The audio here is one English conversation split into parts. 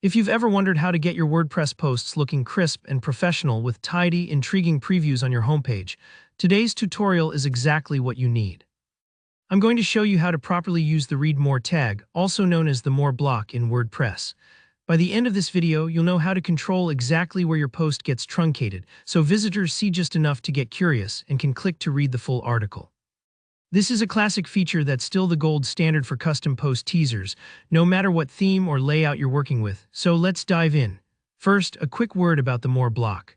If you've ever wondered how to get your WordPress posts looking crisp and professional with tidy, intriguing previews on your homepage, today's tutorial is exactly what you need. I'm going to show you how to properly use the Read More tag, also known as the More block in WordPress. By the end of this video, you'll know how to control exactly where your post gets truncated, so visitors see just enough to get curious and can click to read the full article. This is a classic feature that's still the gold standard for custom post teasers, no matter what theme or layout you're working with, so let's dive in. First, a quick word about the More block.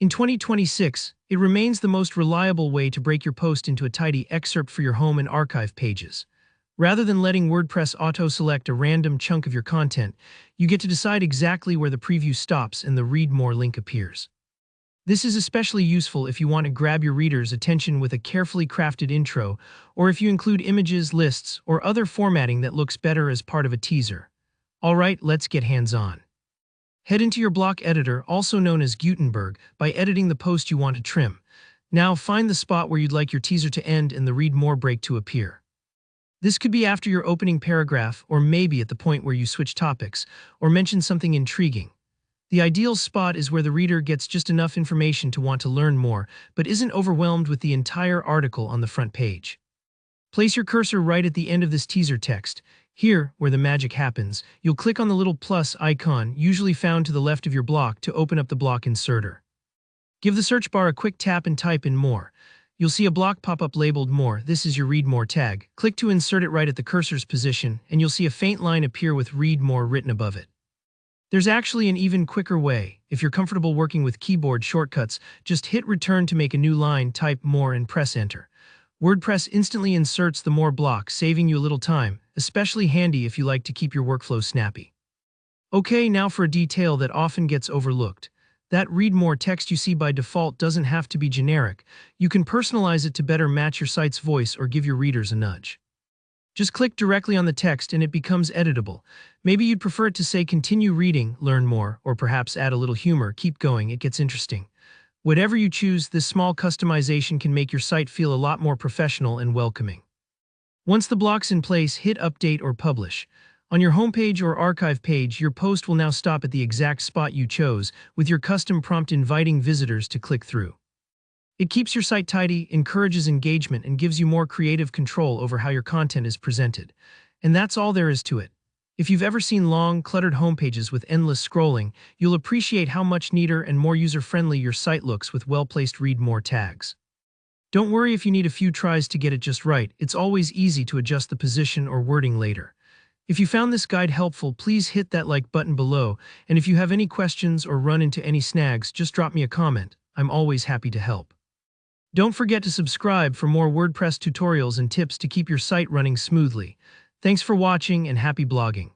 In 2026, it remains the most reliable way to break your post into a tidy excerpt for your home and archive pages. Rather than letting WordPress auto-select a random chunk of your content, you get to decide exactly where the preview stops and the Read More link appears. This is especially useful if you want to grab your readers' attention with a carefully crafted intro, or if you include images, lists, or other formatting that looks better as part of a teaser. Alright, let's get hands-on. Head into your block editor, also known as Gutenberg, by editing the post you want to trim. Now find the spot where you'd like your teaser to end and the Read More break to appear. This could be after your opening paragraph, or maybe at the point where you switch topics, or mention something intriguing. The ideal spot is where the reader gets just enough information to want to learn more, but isn't overwhelmed with the entire article on the front page. Place your cursor right at the end of this teaser text. Here, where the magic happens, you'll click on the little plus icon, usually found to the left of your block, to open up the block inserter. Give the search bar a quick tap and type in More. You'll see a block pop up labeled More. This is your Read More tag. Click to insert it right at the cursor's position, and you'll see a faint line appear with Read More written above it. There's actually an even quicker way. If you're comfortable working with keyboard shortcuts, just hit Return to make a new line, type More, and press Enter. WordPress instantly inserts the More block, saving you a little time, especially handy if you like to keep your workflow snappy. Okay, now for a detail that often gets overlooked. That Read More text you see by default doesn't have to be generic. You can personalize it to better match your site's voice or give your readers a nudge. Just click directly on the text and it becomes editable. Maybe you'd prefer it to say continue reading, learn more, or perhaps add a little humor, keep going, it gets interesting. Whatever you choose, this small customization can make your site feel a lot more professional and welcoming. Once the block's in place, hit update or publish. On your homepage or archive page, your post will now stop at the exact spot you chose, with your custom prompt inviting visitors to click through. It keeps your site tidy, encourages engagement, and gives you more creative control over how your content is presented. And that's all there is to it. If you've ever seen long, cluttered homepages with endless scrolling, you'll appreciate how much neater and more user-friendly your site looks with well-placed Read More tags. Don't worry if you need a few tries to get it just right. It's always easy to adjust the position or wording later. If you found this guide helpful, please hit that like button below, and if you have any questions or run into any snags, just drop me a comment. I'm always happy to help. Don't forget to subscribe for more WordPress tutorials and tips to keep your site running smoothly. Thanks for watching and happy blogging.